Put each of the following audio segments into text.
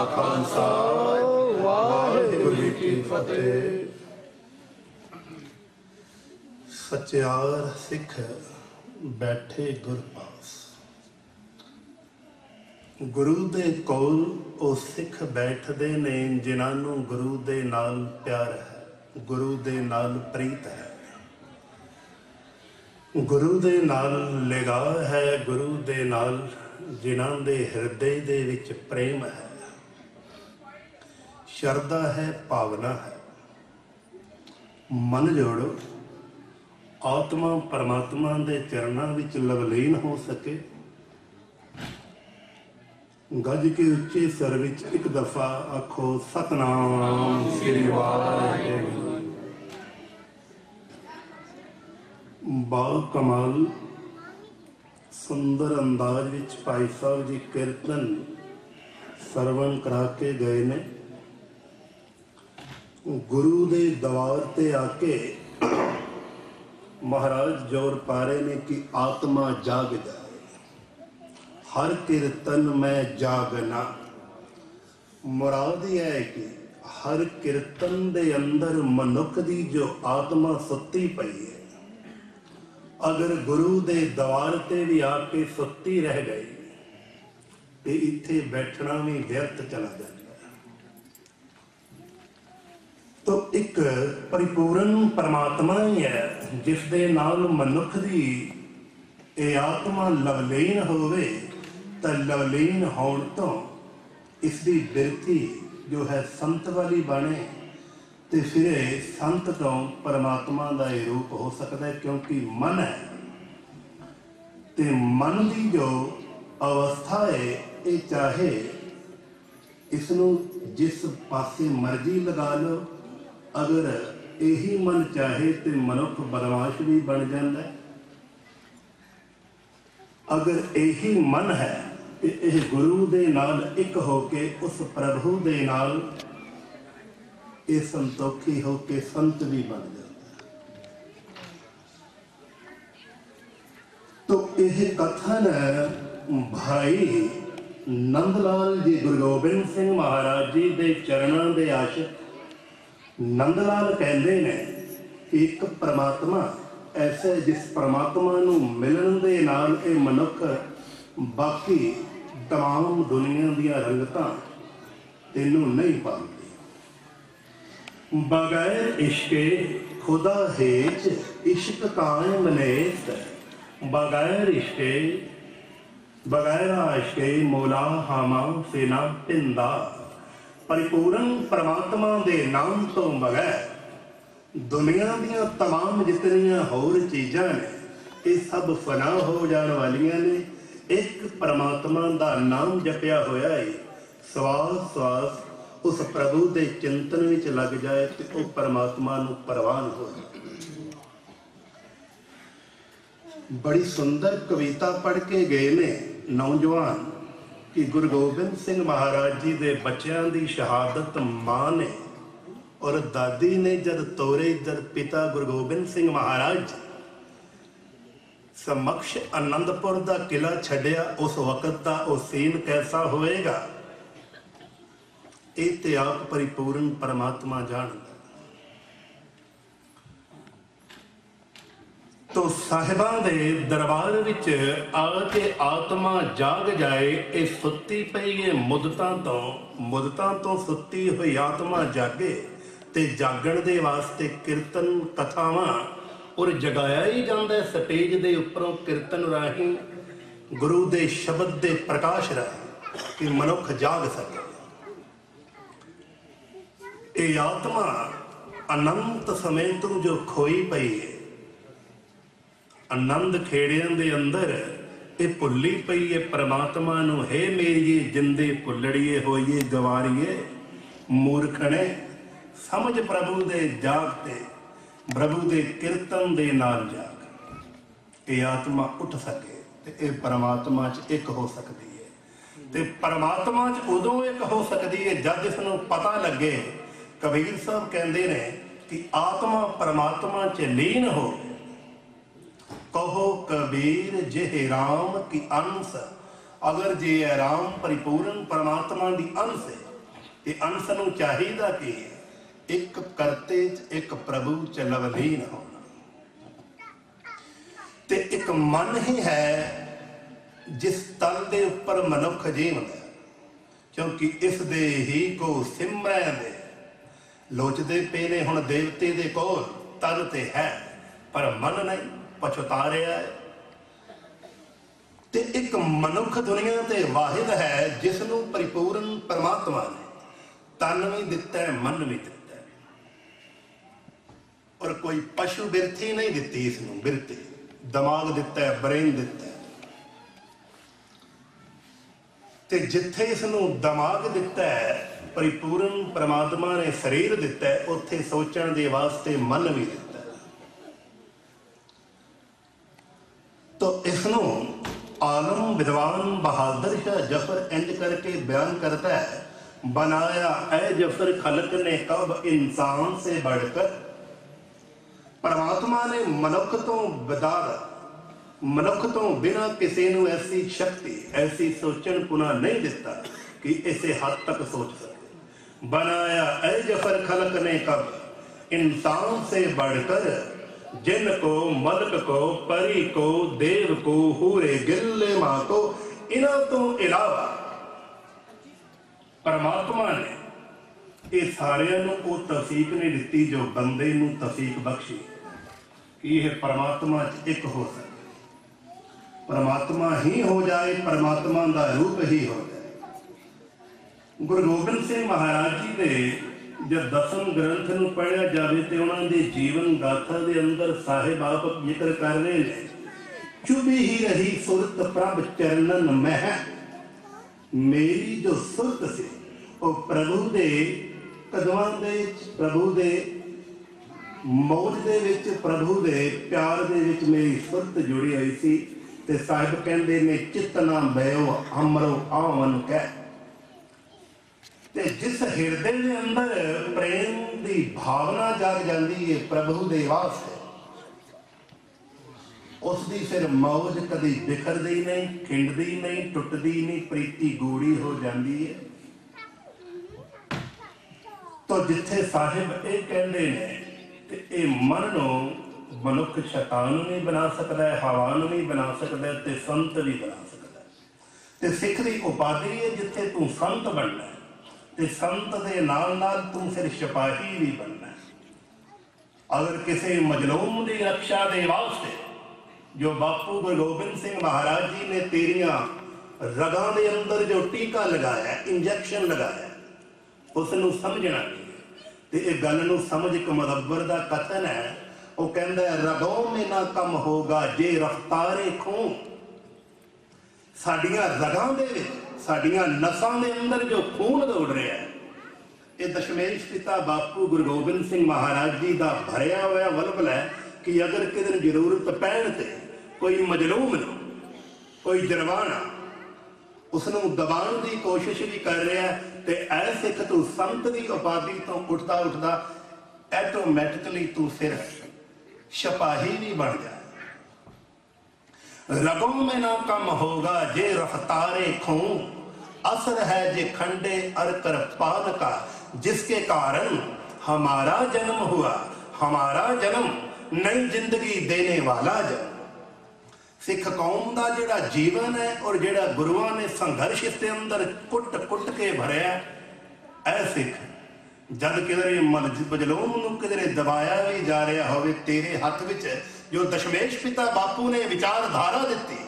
खालसा वाहिगुरू जी की फतेह। सचियार सिख बैठे गुर पास, गुरु दे कोल ओ सिख बैठदे ने जिन्हां नूं गुरु दे नाल प्यार है, गुरु दे नाल प्रीत है, गुरु दे नाल लगाव है, गुरु दे नाल जिन्हां दे हिरदे दे विच प्रेम है, शरदा है, भावना है। मन जोड़ो, आत्मा परमात्मा दे चरणां विच लवलीन हो सके। गज के उच्चे स्वर विच एक दफा आखो सतनाम श्री वाहिगुरू। बा कमाल सुंदर अंदाज विच भाई साहब जी कीर्तन सरवण करा के गए ने। गुरु दे दवार ते आके महाराज जोर पा रहे ने कि आत्मा जाग जाए, हर कीर्तन में जागना। मुराद यह है कि हर कीर्तन दे अंदर मनुख दी जो आत्मा सुत्ती पई है, अगर गुरु दे दवार ते भी आके सुत्ती रह गई तो इत्थे बैठना भी व्यर्थ चला जाता है। तो एक परिपूर्ण परमात्मा ही है जिस दे नाल मनुख दी ये आत्मा लवलीन होवे, तो लवलीन होने तो इसकी बिरती जो है संत वाली बने, तो फिर संत तो परमात्मा का ही रूप हो सकता है, क्योंकि मन है। तो मन की जो अवस्था है ये चाहे इसनों जिस पासे मर्जी लगा लो, अगर यही मन चाहे तो मनुख बदमाश भी बन जाता है। अगर यही मन है तो यह गुरु दे नाल एक होके उस प्रभु दे नाल ये संतोखी होके संत भी बन जाता है। तो यह कथन भाई नंदलाल जी गुरु गोबिंद सिंह महाराज जी दे चरणों दे आशिक नंदलाल कहते ने कि एक परमात्मा ऐसे जिस परमात्मा नूं मिलन दे नाल ये मनुख बाकी तमाम दुनिया दियां रंगतां तेनों नहीं पाते। बगैर इश्के खुदा हेच इश्क कायम नेस्त, बगैर इश्के बगैर आशके मौला हामा सेना पिंदा। परिपूर्ण परमात्मा दे नाम तो बगैर दुनिया दियां तमाम जितनियां होर चीज़ां ने ये सब फना हो जाने वालियां ने। एक परमात्मा दा नाम जपिया होया है, श्वास श्वास उस प्रभु दे चिंतन विच लग जाए तो वह परमात्मा नूं परवान हो जाए। बड़ी सुंदर कविता पढ़ के गए ने नौजवान कि गुरु गोबिंद सिंह महाराज जी दे बच्चों की शहादत माँ ने और दादी ने जब तोरे, जब पिता गुरु गोबिंद सिंह महाराज समक्ष आनंदपुर का किला छड्या, उस वक्त का वह सीन कैसा होएगा ये ते आप परिपूर्ण परमात्मा जानदा। तो साहिबां दे दरबार विच आके आत्मा जाग जाए, ये सुत्ती पई है मुदतां तो सुत्ती हुई आत्मा जागे, ते जागण दे वास्ते कीर्तन कथावां और जगाया ही जाता है स्टेज दे उपरों कीर्तन राही, गुरु दे शब्द दे प्रकाश राही कि मनुख जाग सके। ये आत्मा अनंत समय तो जो खोई पई है, आनंद खेड़ियां दे अंदर ये भुल्ली पई है परमात्मा नूं। हे मेरी जिंदे भुल्लड़िए होइए गवारीए, मूर्खने समझ प्रभु दे जागते, प्रभु दे कीर्तन दे नाल जाग। ये आत्मा उठ सके तो ये परमात्मा च एक हो सकती है। तो परमात्मा च उदों एक हो सकती है जब इसनूं पता लगे। कबीर साहब कहते हैं कि आत्मा परमात्मा च लीन हो, कहो कबीर जेह राम की अंश। अगर जे राम परिपूर्ण परमात्मा की अंश है ਤੇ ਅੰਸ ਨੂੰ ਚਾਹੀਦਾ ਕੀ ਹੈ? ਇੱਕ ਕਰਤੇ ਚ ਇੱਕ ਪ੍ਰਭੂ ਚ ਲਵਲੀਨ ਹੋਣਾ। ਤੇ ਇੱਕ ਮਨ ਹੀ ਹੈ ਜਿਸ ਤਲ ਦੇ ਉੱਪਰ ਮਨੁੱਖ ਜੀਵਦਾ, ਕਿਉਂਕਿ ਇਸ ਦੇ ਹੀ ਕੋ ਸਿਮਰੈ ਦੇ ਲੋਚਦੇ ਪਏ ਨੇ। ਹੁਣ ਦੇਵਤੇ ਦੇ ਕੋਲ ਤਨ ਤੇ ਹੈ ਪਰ ਮਨ ਨਹੀਂ, ਪਛਤਾ ਰਿਹਾ ਹੈ। ਤੇ ਇੱਕ ਮਨੁੱਖ ਦੁਨੀਆ ਤੇ ਵਾਹਿਦ ਹੈ ਜਿਸ ਨੂੰ ਪਰਿਪੂਰਨ ਪਰਮਾਤਮਾ ਨੇ ਤਨ ਵੀ ਦਿੱਤਾ ਹੈ, ਮਨ ਵੀ ਦਿੱਤਾ ਹੈ। ਔਰ ਕੋਈ ਪਸ਼ੂ ਬਿਰਥੀ ਨਹੀਂ ਦਿੱਤੀ ਇਸ ਨੂੰ, ਬਿਰਥੀ ਦਿਮਾਗ ਦਿੱਤਾ ਹੈ, ਬ੍ਰੇਨ ਦਿੱਤਾ ਹੈ। ਤੇ ਜਿੱਥੇ ਇਸ ਨੂੰ ਦਿਮਾਗ ਦਿੱਤਾ ਹੈ, ਪਰਿਪੂਰਨ ਪਰਮਾਤਮਾ ਨੇ ਸਰੀਰ ਦਿੱਤਾ ਹੈ, ਉੱਥੇ ਸੋਚਣ ਦੇ ਵਾਸਤੇ ਮਨ ਵੀ ਦਿੱਤਾ ਹੈ। ਤਾਂ ਇਸ ਨੂੰ आलम विद्वान बहादुर शाह जफर इंज करके बयान करता है, बनाया ऐ जफर खलक ने कब इंसान से बढ़कर। परमात्मा ने मनुख तो बदार, मनुख तो बिना किसी नूं ऐसी शक्ति, ऐसी सोचन पुनः नहीं दिता कि इसे हद तक सोच सके। बनाया ऐ जफर खलक ने कब इंसान से बढ़कर, जिन को मलक को परी को देव को हूरे गिल्ले मां को। इन्हों तो इलावा परमात्मा ने ये सारियां नूं वो तौफीक नहीं दिती जो बंदे नूं तौफीक बख्शी कि यह परमात्मा एक हो सके, परमात्मा ही हो जाए, परमात्मा का रूप ही हो जाए। गुरु गोबिंद सिंह महाराज जी ने जब दसम ग्रंथ नूं पढ़िया जाए तो उन्होंने जीवन गाथा के अंदर साहिब आप जिक्र कर रहे हैं, चुभी ही रही सुरत प्रभ चरणन मह। मेरी जो सुरत सी वो प्रभु दे कदमां दे, प्रभु दे मौज दे विच, प्रभु दे प्यार दे विच मेरी सुरत जुड़ी हुई सी। ते साहिब कहंदे ने चित ना बयो अमरो आवन कह। ते जिस हिरदे के अंदर प्रेम की भावना जाग जाती है प्रभु दे वास्ते, उसकी फिर मौज कभी बिखरती नहीं, खिंडती नहीं, टुटती नहीं, प्रीति गूढ़ी हो जाती है। तो जिथे साहिब ये कहते हैं कि ये मन नूं मनुख शैतान नहीं बना सकता है, हवा नहीं बना सकता, ते संत भी बना सकता है। ते सिख की उपाधि है जिथे तू संत बनना है, ते संत दे नाल नाल तू फिर सिपाही भी बनना है। अगर किसी मजलूम की रक्षा दे वास्ते जो बापू गुरु गोबिंद सिंह महाराज जी ने तेरिया रगां दे अंदर जो टीका लगाया, इंजैक्शन लगाया, उसनूं समझना चाहिए। ते इस गल नूं समझ एक मुदब्बर दा कथन है, वो कहंदा है रगों में ना कम होगा जे रफ्तारे खून। साडियां रगां दे विच, साडियां नसां दे अंदर जो खून दौड़ रहा है, ये दशमेश पिता बापू गुरु गोबिंद सिंह महाराज जी का भरिया हुआ वलबल है कि अगर किसी जरूरत पैण ते कोई मजलूम नूं, कोई जरवाना उसनूं दबाण की कोशिश भी कर रहा है, तो ऐ सिख तू संत की उपाधि तो उठता उठता ऐटोमैटिकली तू फिर सिपाही भी बन जाए। रगों में ना कम होगा जे रफ्तारे खून, असर है जे खंडे अरकर पान का, जिसके कारण हमारा जन्म हुआ, हमारा जन्म नई जिंदगी देने वाला जन्म। सिख कौम का जिहड़ा जीवन है और जिहड़ा गुरुआं ने संघर्ष इसके अंदर कुट कुट के भरिया, ऐ सिख जद किधरे मजलूम नूं किधरे दबाया भी जा रहा होवे, तेरे हाथ विच जो दशमेश पिता बापू ने विचारधारा दी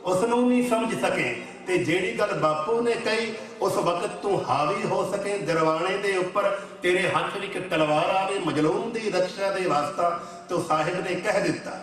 उसनूं नहीं समझ सके, ते जेड़ी गल बापू ने कही उस वक्त तू हावी हो सके दरवाने के उपर, तेरे हाथ में एक तलवार आवे मजलूम की रक्षा के वास्ता, तो साहिब ने कह दिता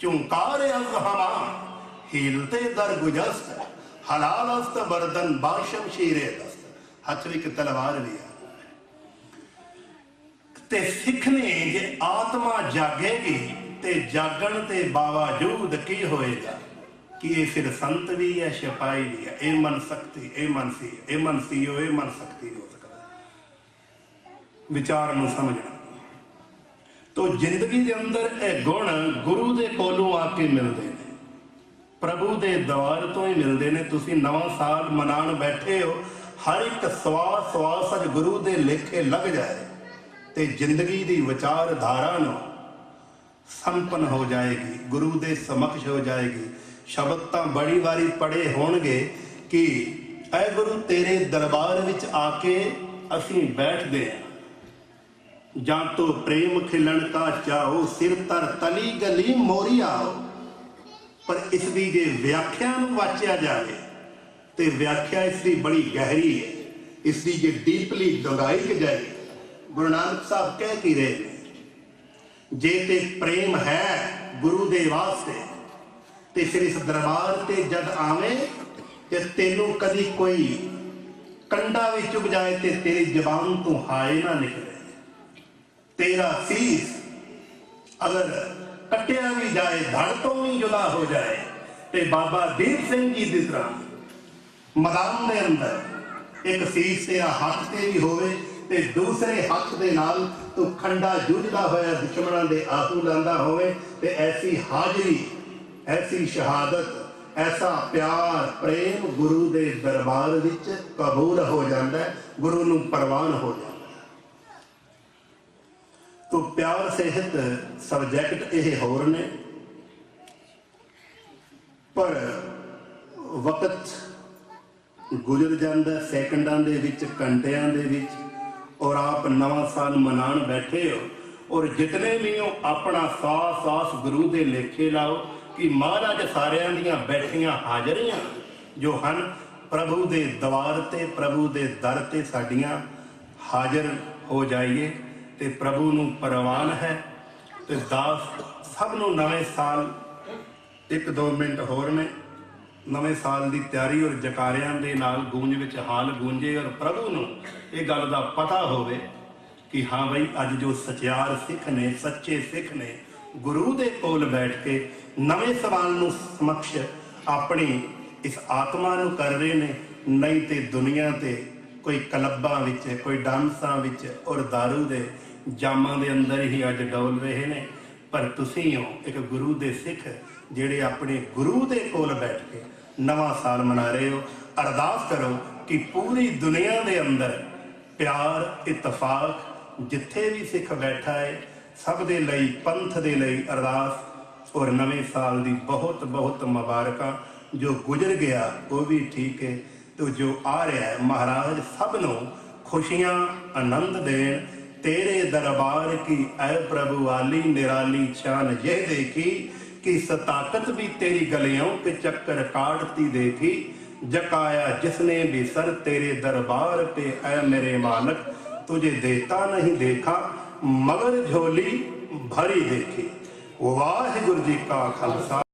चुंकार अज हमाम हीलते दर गुजस्त, हलाल अस्त बर्दन बाशम शीरे दस्त। हाथ में एक तलवार भी है। ते सिख ने जे आत्मा जागेगी ते जागण के बावजूद की होएगा कि ये फिर संत भी है, सिपाही भी है। ये मन शक्ति, ये मन सी, ये मन सीओ, ये मन शक्ति हो सकता है। विचार में समझना तो जिंदगी के अंदर ये गुण गुरु के कोलों आके मिलते हैं, प्रभु के द्वार तो ही मिलते हैं। तुसी नवा साल मनान बैठे हो, हर एक सवास सवास अज गुरु दे लेखे लग जाए तो जिंदगी की विचारधारा नूं संपन्न हो जाएगी, गुरु दे समक्ष हो जाएगी। शब्द तो बड़ी बारी पढ़े होणगे कि ऐ गुरु तेरे दरबार विच आके असीं बैठदे हां, जां तो प्रेम खिलन का चाहो, सिर तर तली गली मोरी आओ। पर इसकी जे व्याख्या नूं वाचिया जाए तो व्याख्या इसकी बड़ी गहरी है, इसकी जे डीपली डुंगाई जाए। गुरु नानक साहब कह की रहे हैं, जे ते प्रेम है गुरु दे वास्ते ते फिर इस दरबार ते जद आवे ते तेनू कदी कोई कंडा भी चुभ जाए ते तेरी जबान तो हाय ना निकले। तेरा शीस अगर कटिया भी जाए, धड़ तो भी जुदा हो जाए, ते बाबा दीप सिंह जी की तरह मैदान के अंदर एक शीस तेरा हाथ से भी होवे ते दूसरे हाथ दे नाल तू खंडा जूझदा होया दुश्मनां दे आहू लांदा होवे ते ऐसी हाजरी, ऐसी शहादत, ऐसा प्यार प्रेम गुरु दे दरबार विच कबूल हो जाता है, गुरु नूं परवान हो जाता है। तो प्यार सहित सबजैक्ट ये होर ने, पर वक्त गुजर जाता सैकंडां दे विच, घंटियां दे विच, और आप नवा साल मनान बैठे हो। और जितने भी हो अपना सास सास गुरु दे लेखे लाओ कि महाराज सारियां दियां बैठियां हाजरियां जो हन प्रभु दे दवार ते, प्रभु दे दर ते साडियां हाजर हो जाइए ते प्रभु नूं परवान है। ते दास सब नूं नवे साल 1-2 मिनट होर ने, नवे साल की तैयारी और जकारियां दे नाल गूंज विच हाल गूंजे और प्रभु नूं ये गल दा पता होवे कि हाँ बई अज जो सचियार सिख ने, सच्चे सिख ने, गुरु दे कोल बैठ के नवे सवाल नूं समक्ष अपनी इस आत्मा नूं कर रहे ने। नहीं तो दुनिया ते कोई क्लब्बां विच, कोई डांसां विच और दारू दे जामां दे अंदर ही अज डोल रहे ने। पर तुसीं हो एक गुरु दे सिख ਜਿਹੜੇ अपने गुरु दे कोल बैठ के नवा साल मना रहे हो। अरदास करो कि पूरी दुनिया दे अंदर प्यार इतफाक जिथे भी सिख बैठा है सब दे लई, पंथ दे लई अरदास। और नवे साल दी बहुत बहुत मुबारकां। जो गुजर गया वो भी ठीक है, तो जो आ रहा है महाराज सब नूं खुशियां आनंद देन। तेरे दरबार की ऐ प्रभु आली निराली शान यह देखी कि सताकत भी तेरी गलियों के चक्कर काटती देखी। जकाया जिसने भी सर तेरे दरबार पे ऐ मेरे मालक, तुझे देता नहीं देखा मगर झोली भरी देखी। वाहिगुरु जी का खालसा।